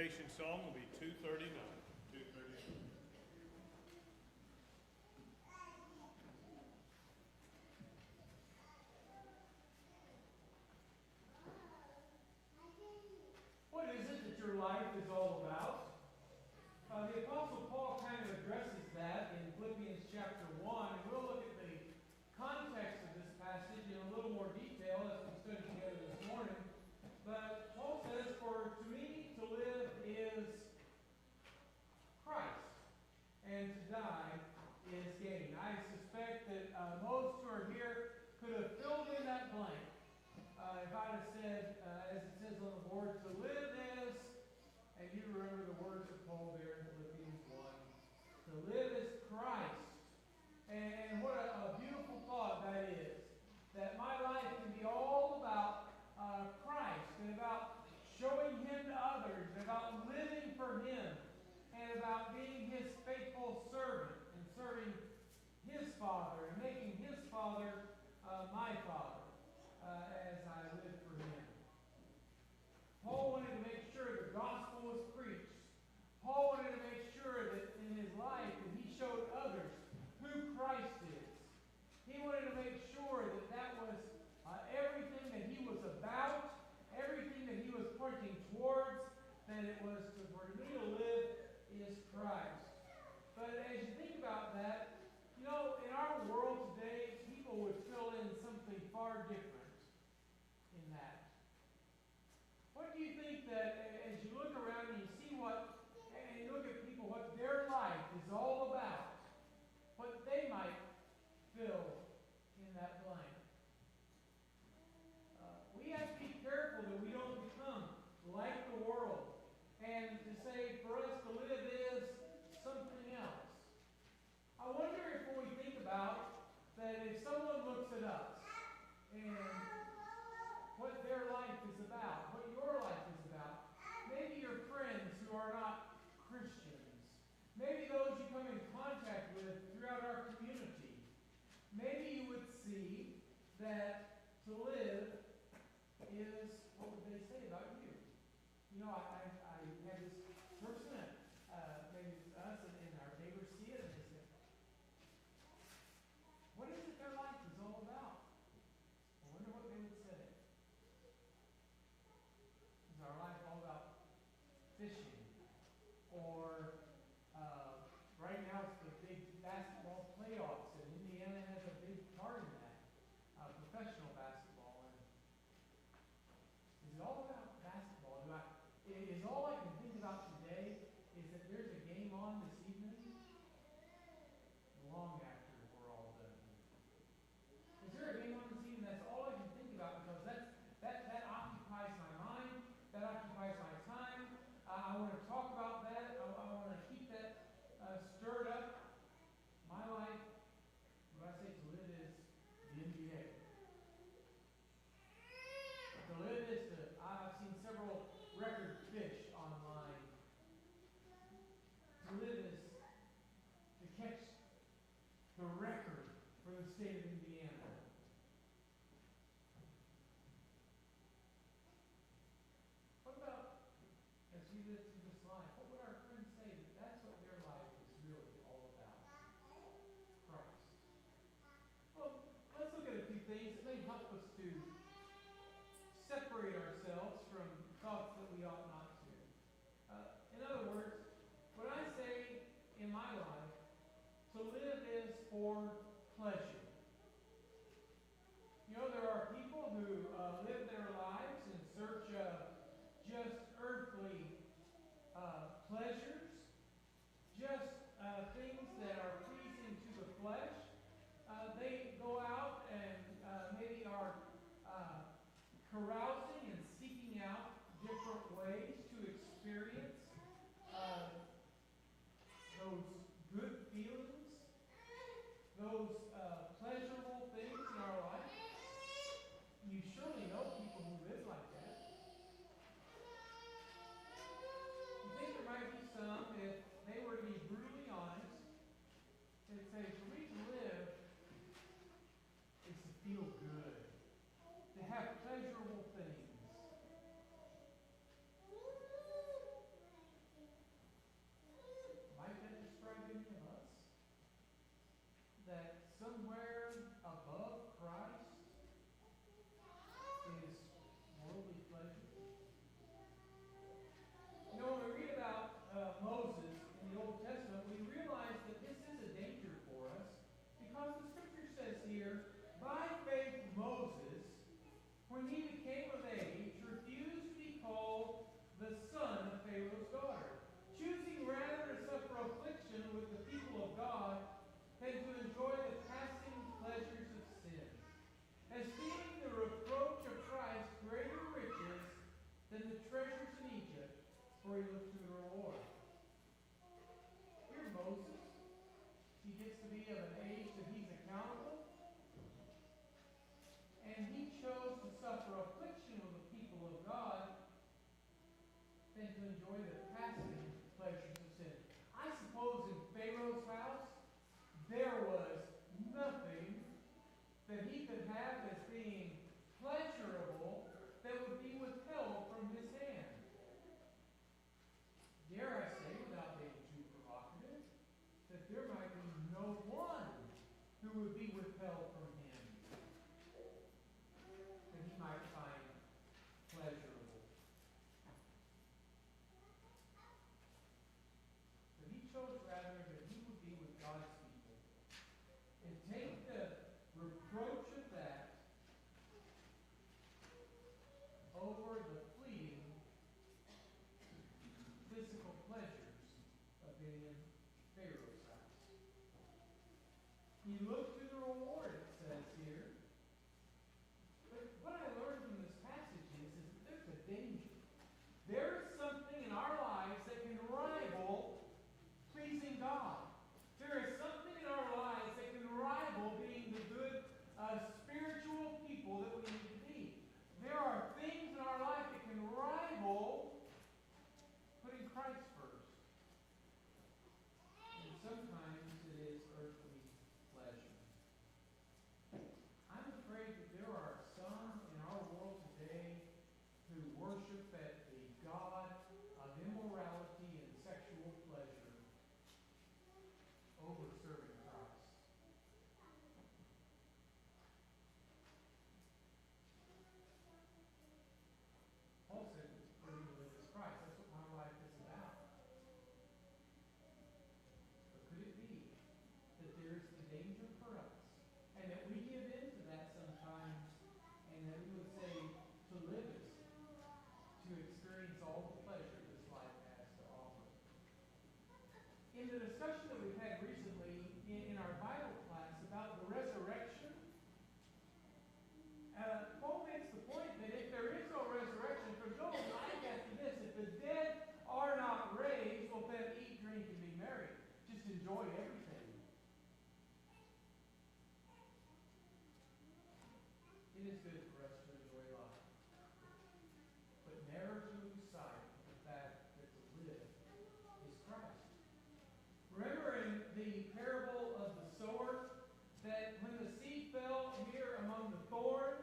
invitation song will be 239. 239. What is it that your life is all about? The Apostle Paul kind of addresses that in Philippians chapter 1, and we'll look at the context of this passage in a little more detail as we study together this morning. But Paul says, "For to me to live is Christ, and to die is gain." I suspect that most who are here could have filled in that blank. If I'd have said, as it says on the board, to live is, and you remember the words of Paul there in Philippians 1, to live is Christ. And what a beautiful thought that is, that my life can be all about Christ, and about showing Him to others, and about living for Him, and about being His faithful servant, and serving His Father, and making His Father my Father, as I live for Him. Paul wanted to make sure the gospel was preached. Paul wanted to make sure that in his life that he showed others who Christ is. He wanted to make sure that that was everything that he was about, everything that he was pointing towards, that it was for me to live is Christ. But as you think about that, you know, in our world today, people would fill in something far different in that. What do you think that, as you look around and you see and you look at people, what their life is all about, what they might fill in that blank? We have to be careful that we don't become like the world, and to say for us to live is something else. I wonder if when we think about that, if someone looks at us and what their life is about, what your life is about, maybe your friends who are not Christians, maybe those you come in contact with throughout our community, maybe you would see that to live is, what would they say about you? You know, I had this person, maybe it's us and our neighbors see it, and they say, what is it their life is all about? I wonder what they would say. Is our life all about fishing? Or right now it's the big basketball playoffs, and Indiana has a big part in that, professional basketball. And is it all about basketball? Is all I can think about today is that there's a game on this evening long after we're all done? Is there a game on this evening? That's all I can think about, because that occupies my mind, that occupies my time. I want to talk about that. I want to keep that stirred up. My life, what I say to live is the NBA. To live is I've seen several record fish online. To live is to catch the record for the state of Indiana. What about, as we live through this life, what would our friends say that that's what their life is really all about? Christ. Well, let's look at a few things that may help us to separate ourselves from thoughts that we ought not to. In other words, when I say in my life, to live is for pleasure. You know, there are people who live their lives in search of just earthly pleasures, just things that are pleasing to the flesh. They go out and maybe are carousing and seeking out different ways to experience those good feelings, those than to enjoy the passing pleasures of sin, esteeming the reproach of Christ greater riches than the treasures in Egypt, for he looked to the reward. Here Moses, he gets to be of an age that he's accountable, and he chose to suffer affliction with the people of God than to enjoy the passing pleasures of sin. I suppose in Pharaoh's house, there was nothing that he could have as being pleasurable that would be withheld from his hand. Dare I say, without being too provocative, that there might be no one who would be withheld from him that he might find pleasurable. But he chose rather that he would be with God's people and take the reproach of that over the fleeting physical pleasures of being in Pharaoh's house. He looked to the reward, it says here. But what I learned from this passage is that there's a danger. There is something in our lives that can rival pleasing God. There is something in our lives that can rival being the good spiritual people that we need to be. There are things in our life that can rival putting Christ first. And sometimes it is earthly pleasure. I'm afraid that there are some in our world today who worship at the god of immorality and sexual pleasure over serving Christ. Paul said, "Living to live is Christ." That's what my life is about. But could it be that there is the danger for us, and that we give in to that sometimes, and that we would say to live is to experience all the pleasure this life has to offer? In the discussion that we've had recently in our Bible class about the resurrection, Paul makes the point that if there is no resurrection, if there's no life after this, if the dead are not raised, well then eat, drink, and be merry. Just enjoy everything. It is good for us to enjoy life, but never to lose sight of the fact that to live is Christ. Remember in the parable of the sower that when the seed fell here among the thorns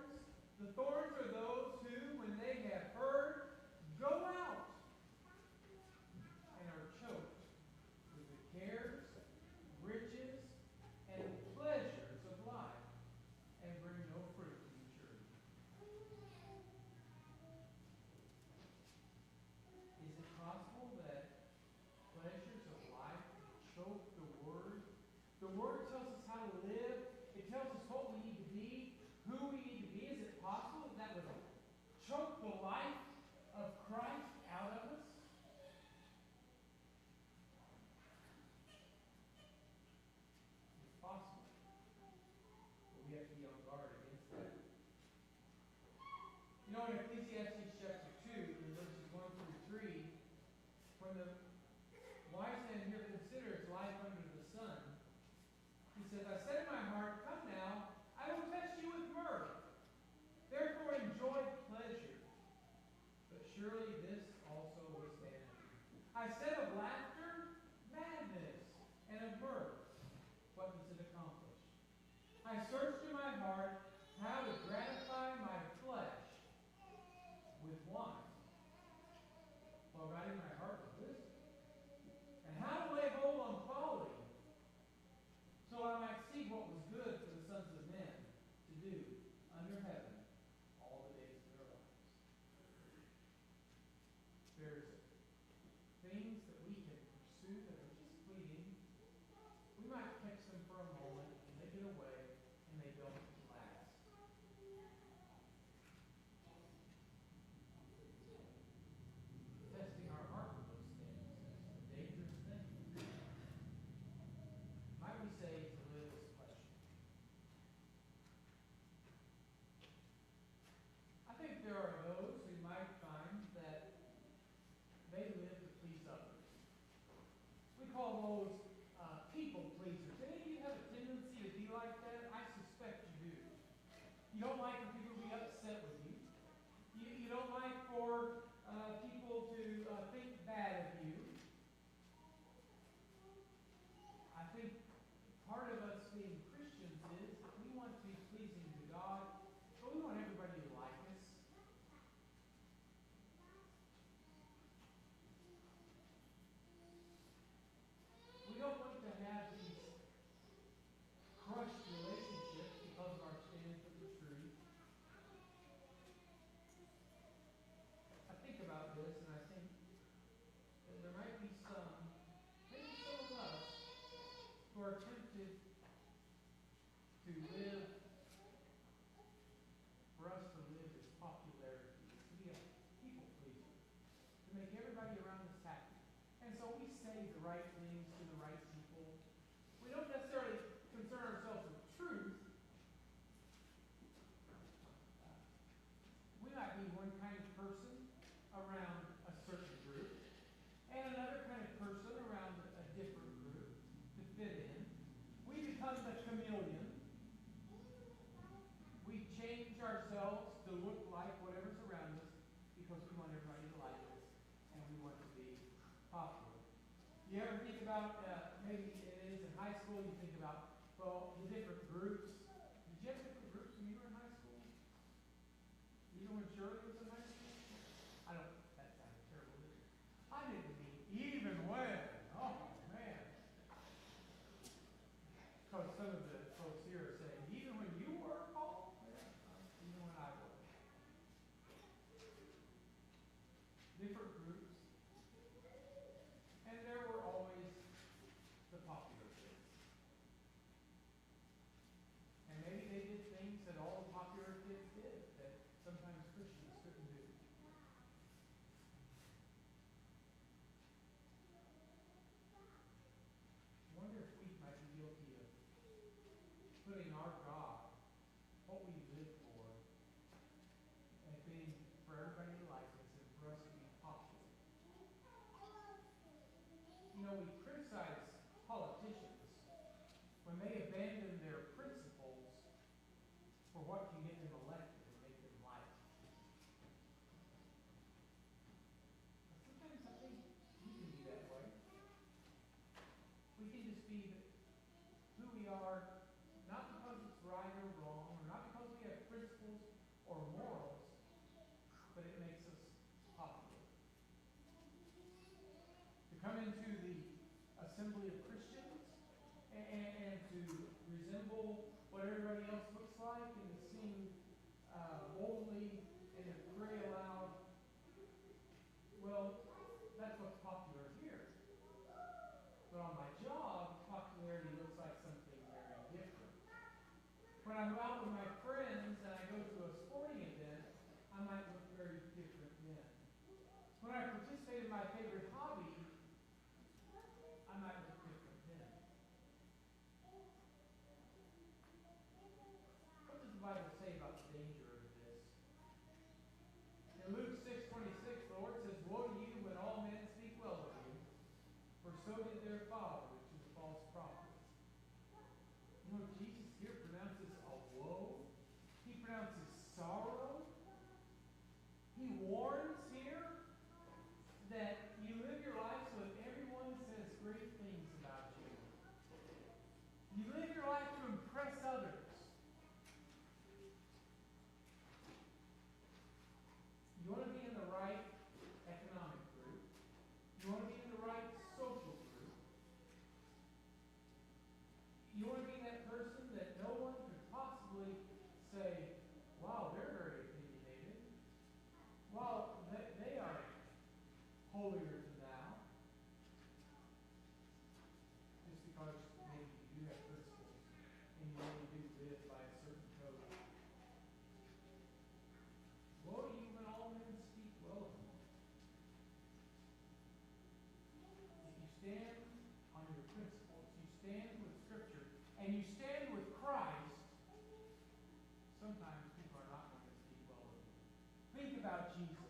are those who, when they have heard, go out and are choked with the cares, riches, and pleasures of life and bring no fruit to maturity. Is it possible that pleasures of life choke the Word? The Word tells us how to live. It tells us what we need to be, who we need to be. Is it possible that would choke the life of Christ out of us? It's possible. But we have to be on guard against that. You know, in Ecclesiastes chapter 2, in verses 1 through 3, when the wise man here considers life under the sun, he says, "I said in my heart, come now, I will test you with mirth. Therefore enjoy pleasure. But surely this also was vanity. I said of laughter, madness, and of mirth, what does it accomplish? I searched in my heart how to gratify my flesh with wine, while guiding my heart with wisdom, and how to lay hold on folly, so I might see what was good for the sons of men to do under heaven all the days of their lives." There's things that we can pursue that are just fleeting. We might catch them for a moment, and they get away, and they don't last. Testing our heart with those things is a dangerous thing. Might we say to live call those people pleasers. Any of you have a tendency to be like that? I suspect you do. You don't like for people to be upset with you. You don't like for people to think bad of you. I think part of us being Christians is that we want to be pleasing to God, but we want everybody to like us. We don't want to have these crushed relationships because of our stand for the truth. I think about this and I think that there might be some, maybe some of us, who are tempted to live, for us to live as popularity, to be a people pleaser, to make everybody around us happy. And so we say the right things to the right people. We don't necessarily concern ourselves with truth. We might be one kind of person around a certain group, and another kind of person around a different group to fit in. We become the chameleon. We change ourselves to look like whatever's around us because we want everybody to like us and we want to be popular. You ever think about, maybe it is in high school, you think about, well, the different groups. Did you have different groups when you were in high school? Even when Shirley was in high school? I don't, that sounded terrible, didn't it? I didn't mean even when. Oh, man. Because some of the folks here are saying, even when you were, Paul? Yeah, even when I was. Different groups. And there were always the popular kids. And maybe they did things that all the popular kids did that sometimes Christians couldn't do. I wonder if we might be guilty of putting our God, what we live for, and being for everybody to like us and for us to be popular. You know, we criticize politicians when they abandon their principles for what can get them elected and make them liked. But sometimes I think we can be that way. We can just be who we are, not because it's right or wrong, or not because we have principles or morals, but it makes us popular. To come into the assembly of Christians and to resemble what everybody else looks like and to sing boldly and to pray aloud, well, that's what's popular here. But on my job, popularity looks like something very different. When I'm out with my friends and I go to a sporting event, I might look very different then. When I participate in my favorite hobby, I might look different then. What does the Bible say about the danger of this? In Luke 6:26, the Lord says, "Woe to you when all men speak well of you, for so did their father, which is a false prophet." You know, Jesus here pronounces a woe. He pronounces sorrow. He warns here that you live your life so that everyone says great things about you. You live your life to impress others. You want to be in the right economic group. You want to be in the right social group. You want to be that person that no one could possibly say, wow, they're very opinionated. Wow, they are holier than thou. Just because maybe you do have principles and you only do live by a certain code. Woe to you when all men speak well of you. If you stand on your principles, you stand with Scripture, and you stand with Christ, sometimes people are not going to speak well of you. Think about Jesus.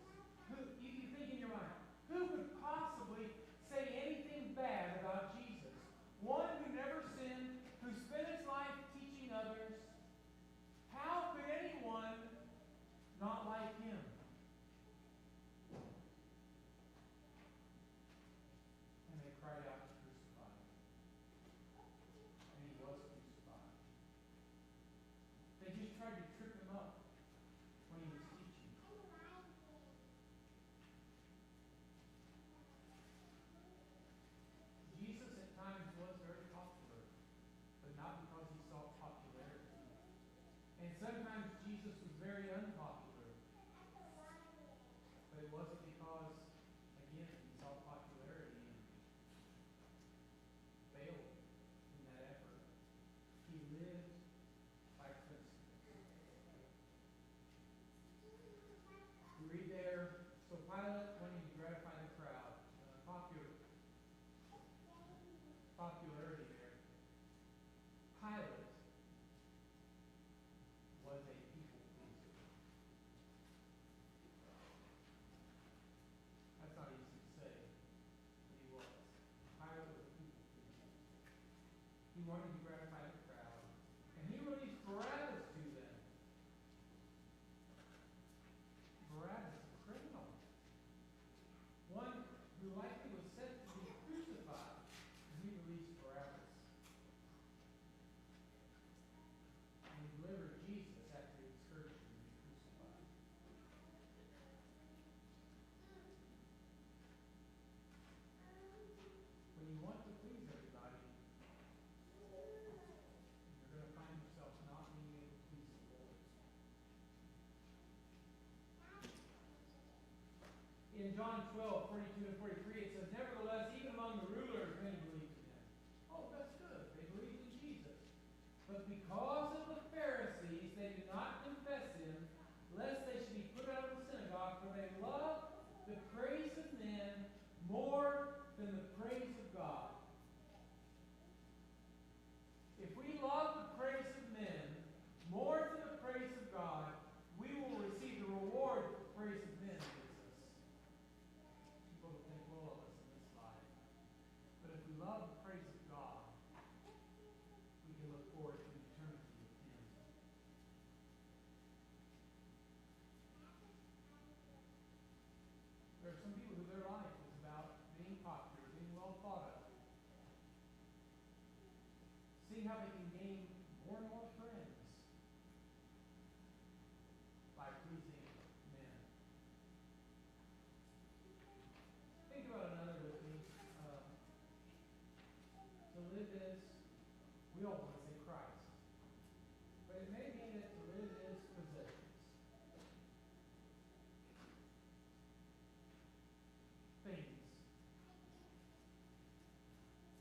You think in your mind, who could possibly say anything bad about Jesus? very unpopular. But it wasn't because, again, he saw popularity and failed in that effort. He lived by principle. We read there, so Pilate, wanting to gratify the crowd, popularity there. Pilate was a people pleaser. That's not easy to say, but he was. Pilate was a people pleaser. He wanted to gratify the crowd, and he released Barabbas to them. Barabbas, a criminal, one who likely was set to be crucified, and he released Barabbas. And he delivered Jesus after he was scourged and be crucified. When you want to please everybody, you're going to find yourself not being able to please the Lord. In John 12:42 and 43, it says, nevertheless, even among the rulers, many believed in him. Oh, that's good. They believed in Jesus. But because of the Pharisees, they did not confess him, lest they should be put out of the synagogue, for they loved the praise of men more than the praise of God. If we love the praise of men more than the praise of God, we will receive the reward that the praise of men gives us. People will think well of us in this life. But if we love the praise of God, we can look forward to eternity with him. There are some people who their life is about being popular, being well thought of, seeing how they can gain more and more friends by pleasing men. Think about another with me. To live is, we all want to say Christ, but it may be that to live is possessions. Things.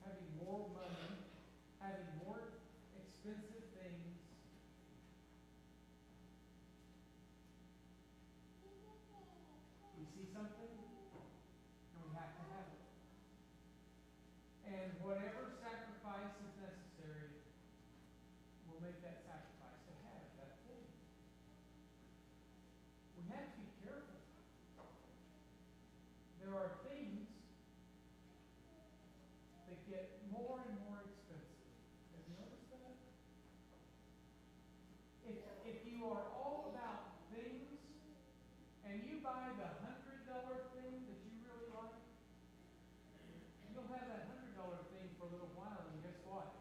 Having more money, having more expensive things. We see something, and we have to have it. And whatever sacrifice is necessary, we'll make that sacrifice to have that thing. We have to be careful. There are things that get more and more expensive. Have you noticed that? If you are all about things and you buy the $100 thing that you really like, you'll have that $100 thing for a little while, and guess what?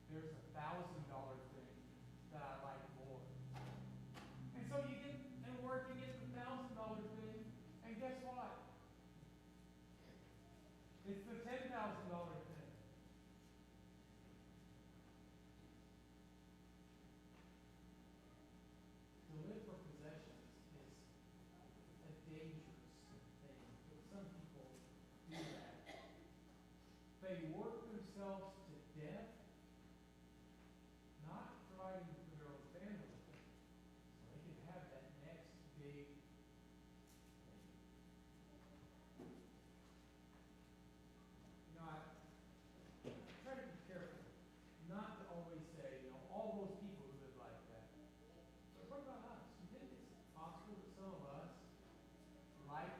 There's a $1,000 thing that I like more. And so you get and work and get the $1,000 thing, and guess what? It's the $10,000 thing. To live for possessions is a dangerous thing. But some people do that. They work themselves to death, not providing for their own family, so they can have that next big thing. You know, I try to be careful not to always say, all those people who live like that. But what about us? You think it's possible that some of us like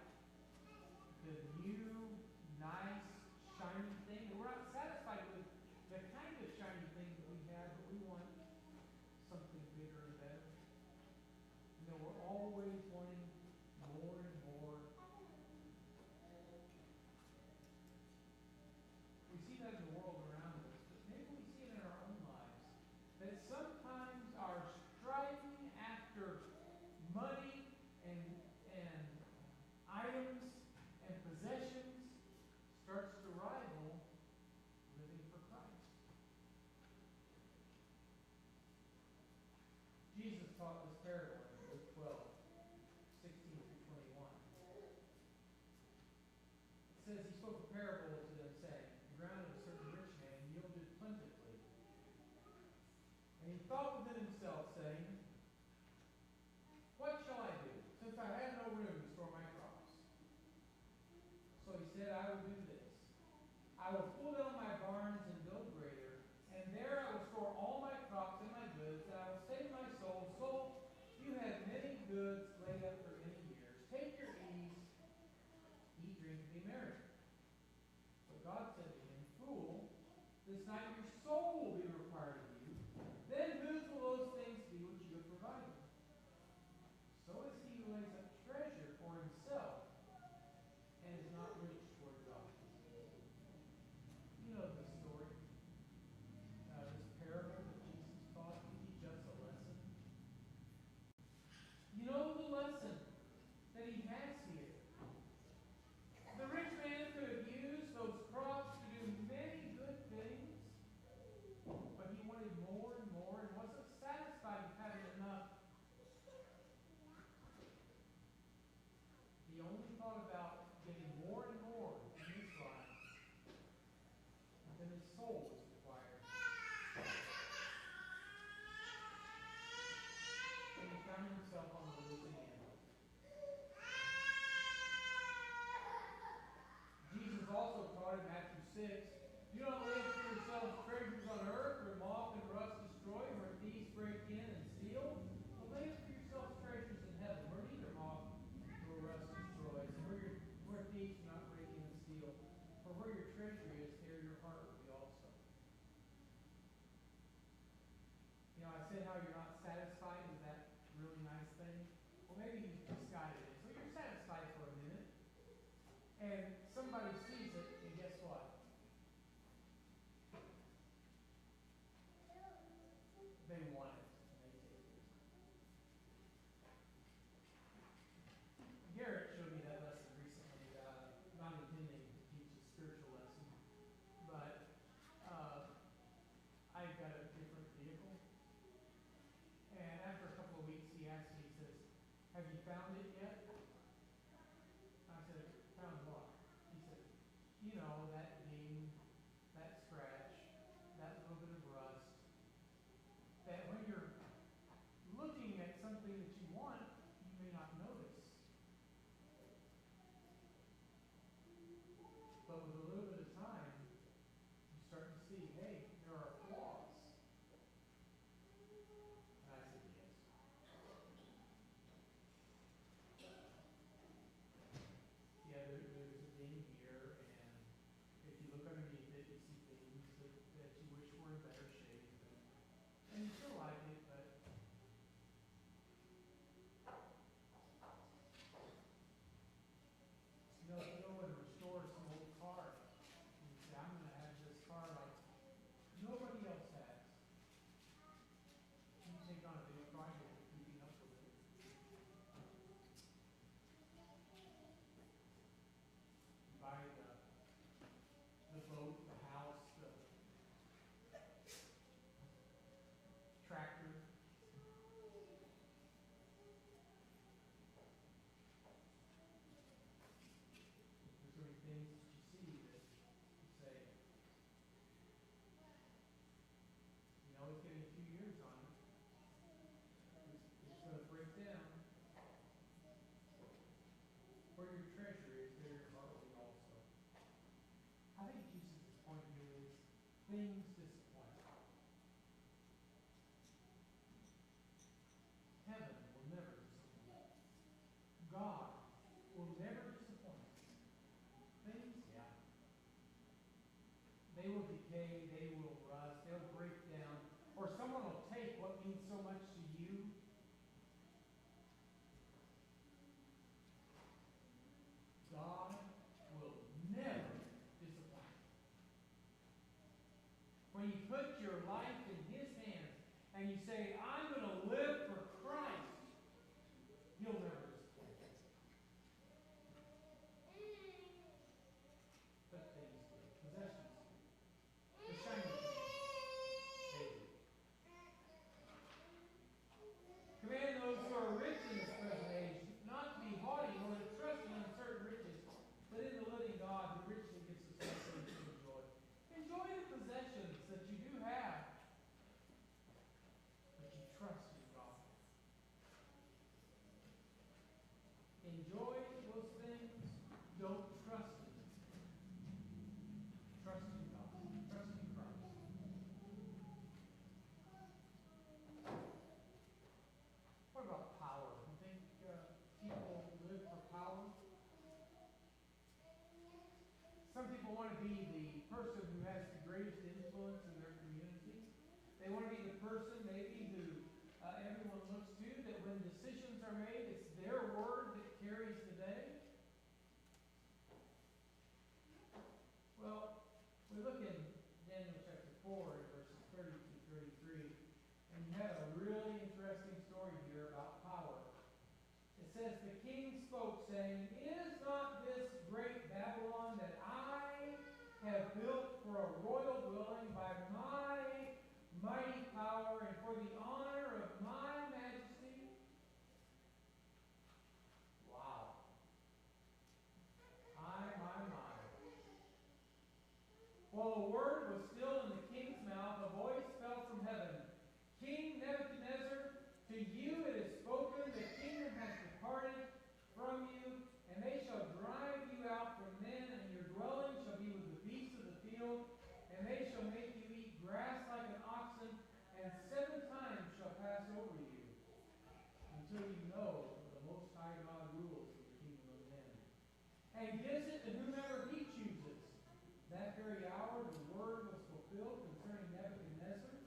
the new, nice, shiny thing, and we're not satisfied with the kind night your soul will be required of you. Then whose will those things be which you have provided? So is he who lays up treasure for himself and is not rich toward God. You know the story, this parable that Jesus taught to teach us a lesson. You know the lesson that he has here. The rich man could have used those crops to do many good things, but he wanted more and more and wasn't satisfied with having enough. He only thought about getting more and more in his life than his soul was required. And he found himself on the losing end. Jesus also taught in Matthew 6, do not lay up for yourselves treasures on earth where moth and rust destroy, and where thieves break in and steal. But lay up for yourselves treasures in heaven, where neither moth nor rust destroys, and where thieves do not break in and steal. For where your treasure is, there your heart will be also. You know, I said how you're not satisfied with that really nice thing. Well, maybe you misguided it. So you're satisfied for a minute, and somebody sees it, and guess what? They want it, and they take it. Garrett showed me that lesson recently, not intending to teach a spiritual lesson, but I got a different vehicle. And after a couple of weeks, he asked me, he says, have you found it yet? I said, found what? He said, you know, that ding, that scratch, that little bit of rust, that when you're looking at something that you want, you may not notice. But with a little bit of time, you start to see, hey, there are flaws. And I said, yes. Yeah, there's a ding here, and if you look underneath it, you see things that you wish were in better shape. And you still like it, but you know, if you go and restore some old car, and you say, I'm going to have this car like nobody else has. You take on a big project of keeping up with it. You buy the boat, the house, the tractor. There's so many things that you see that you say, you know, it's getting a few years on it. It's going to break down. Where your treasure is, there your heart will be also. I think Jesus' point here is things disappoint. Heaven will never disappoint. God will never disappoint. Things, yeah. They will decay, they will rust, they'll break down, or someone will take what means so much to you. God will never disappoint. When you put your life in His hands and you say, I'm going to live for Christ, He'll never disappoint. But things do. Possessions do. The shiny things, they do. Command those who are rich in this present age not to be haughty, nor to trust in uncertain riches, but in the living God who richly gives us all things to enjoy. Enjoy the possessions that you do have, but you trust in God. Enjoy those things, don't trust in them. Trust in God. Trust in Christ. What about power? You think people live for power? Some people want to be the person who has the greatest influence They want to be the person maybe who everyone looks to, that when decisions are made, it's their word that carries the day. Well, we look in Daniel chapter 4, verses 30 to 33, and you have a really interesting story here about power. It says, the king spoke, saying, Is not this great Babylon that I have built for a royal dwelling by my mighty power and for the honor of my majesty? Wow. My. While the word was still in the king's mouth, a voice fell from heaven. King Nebuchadnezzar, to you it is spoken, the kingdom has departed from you, and they shall drive you out from men, and your dwelling shall be with the beasts of the field, and they shall make you eat grass like an oxen, and 7 times shall pass over you, until you know that the Most High God rules in the kingdom of men, and gives it to whomever he chooses. That very hour the word was fulfilled concerning Nebuchadnezzar.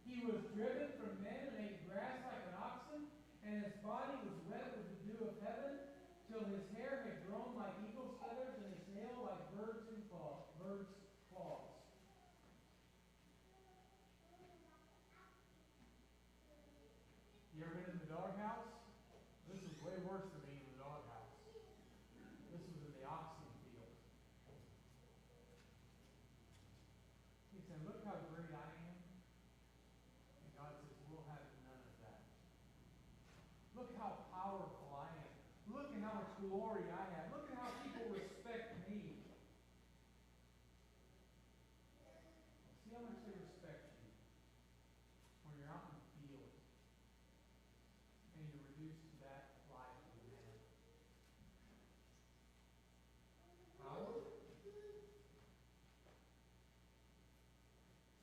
He was driven from men and ate grass like an oxen, and his body was wet with the dew of heaven, till his hair had grown like eagle's feathers, and his nail like birds' claws. You ever been in the doghouse? This was way worse than being in the doghouse. This was in the oxen field. He said, look how great I am. And God says, we'll have none of that. Look how powerful I am. Look at how much glory I have. Look at how people respect me. See how much they respect you when you're out in the field and you're reduced to that life of man. Power?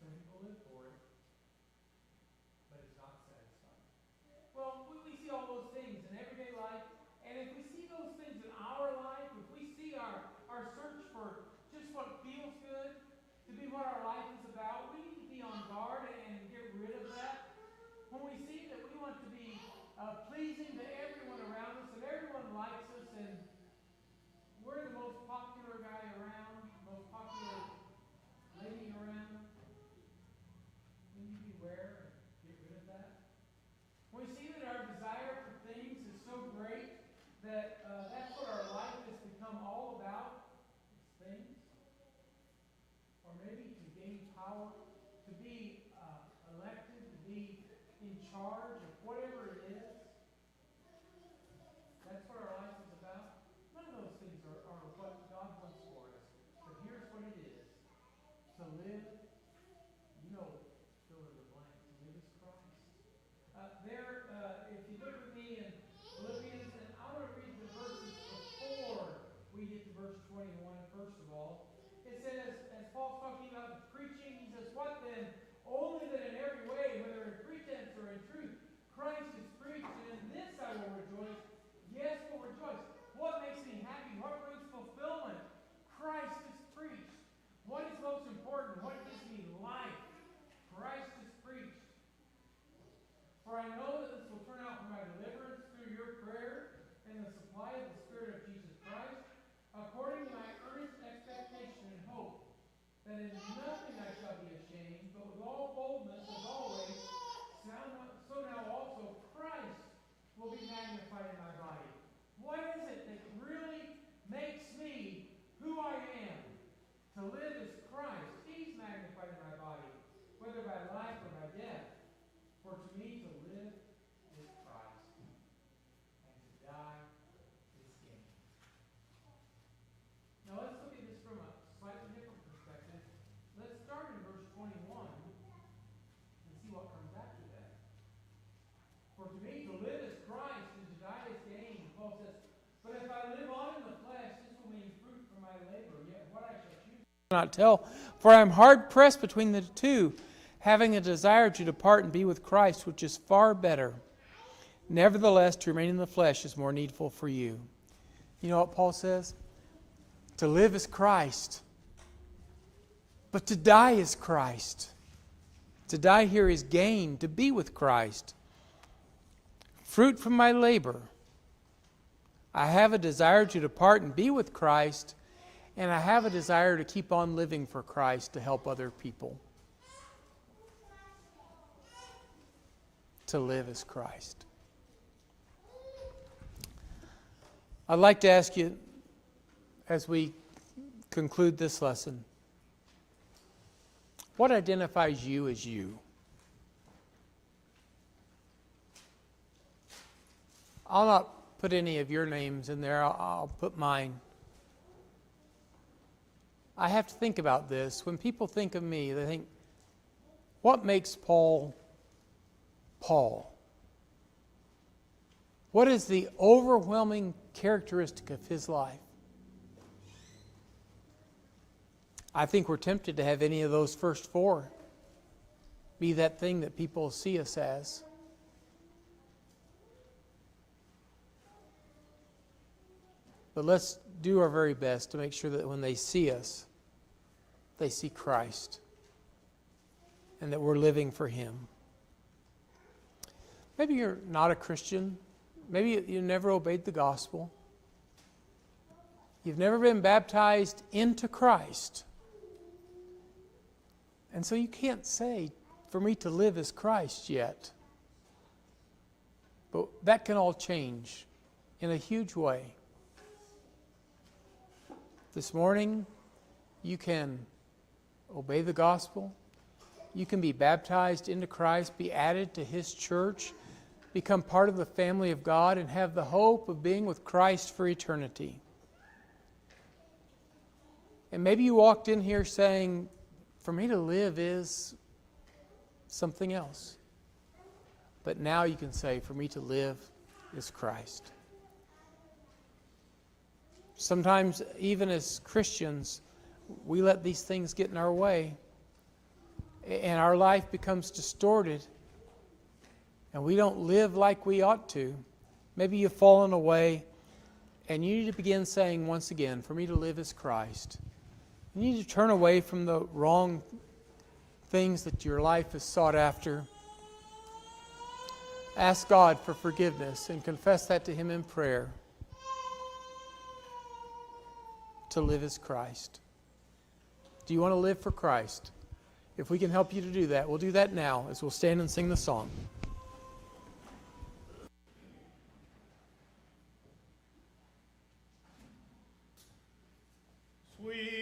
Some people live for it, but it's not satisfying. Well, we see all those things in everyday life, and if we see those things in our life, if we see our search for just what feels good to be what our life is about, we need to be on guard and get rid of that. When we see that we want to be pleasing to everyone around us, and everyone likes us, and we're the most popular guy around, most popular lady around, we need to beware and get rid of that. When we see that our desire for things is so great that that's what our life has become all about, is things. Or maybe to gain power, to be elected, to be in charge of whatever it is. That's what our life is about. None of those things are what God wants for us. But here's what it is. To live, fill in the blank, to live as Christ. If you look with me in Philippians, and I want to read the verses before we get to verse 21, first of all. It says, as Paul's talking about the preaching, he says, what then? Only that in every way, whether in pretense or in truth, Christ is preached, and in this I will rejoice. Yes, will rejoice. What makes me happy? What brings fulfillment? Christ is preached. What is most important? What gives me life? Christ is preached. For I know that this will turn out for my deliverance through your prayer and the supply of the Spirit of Jesus Christ, according to my earnest expectation and hope, that in nothing I shall be ashamed, but with all boldness, as always, so now also Christ will be magnified in my body. What is it that really makes me who I am? To live as Christ. He's magnified in my body, whether by life or by death. For to me to live is Christ, and to die is gain. Now let's look at this from a slightly different perspective. Let's start in verse 21 and see what comes after that. For to me to live is Christ, and to die is gain. Paul says, but if I live on in the flesh, this will mean fruit for my labor. Yet what I shall choose I cannot tell, for I am hard pressed between the two, having a desire to depart and be with Christ, which is far better. Nevertheless, to remain in the flesh is more needful for you. You know what Paul says? To live is Christ, but to die is Christ. To die here is gain, to be with Christ. Fruit from my labor. I have a desire to depart and be with Christ, and I have a desire to keep on living for Christ to help other people. To live as Christ. I'd like to ask you, as we conclude this lesson, what identifies you as you? I'll not put any of your names in there. I'll put mine. I have to think about this. When people think of me, they think, what makes Paul Paul? What is the overwhelming characteristic of his life? I think we're tempted to have any of those first four be that thing that people see us as. But let's do our very best to make sure that when they see us, they see Christ and that we're living for Him. Maybe you're not a Christian. Maybe you never obeyed the gospel. You've never been baptized into Christ. And so you can't say, for me to live as Christ yet. But that can all change in a huge way. This morning, you can obey the gospel. You can be baptized into Christ, be added to His church, become part of the family of God, and have the hope of being with Christ for eternity. And maybe you walked in here saying, for me to live is something else. But now you can say, for me to live is Christ. Sometimes, even as Christians, we let these things get in our way, and our life becomes distorted, and we don't live like we ought to. Maybe you've fallen away, and you need to begin saying once again, for me to live is Christ. You need to turn away from the wrong things that your life has sought after. Ask God for forgiveness and confess that to Him in prayer. To live as Christ. Do you want to live for Christ? If we can help you to do that, we'll do that now as we'll stand and sing the song. Sweet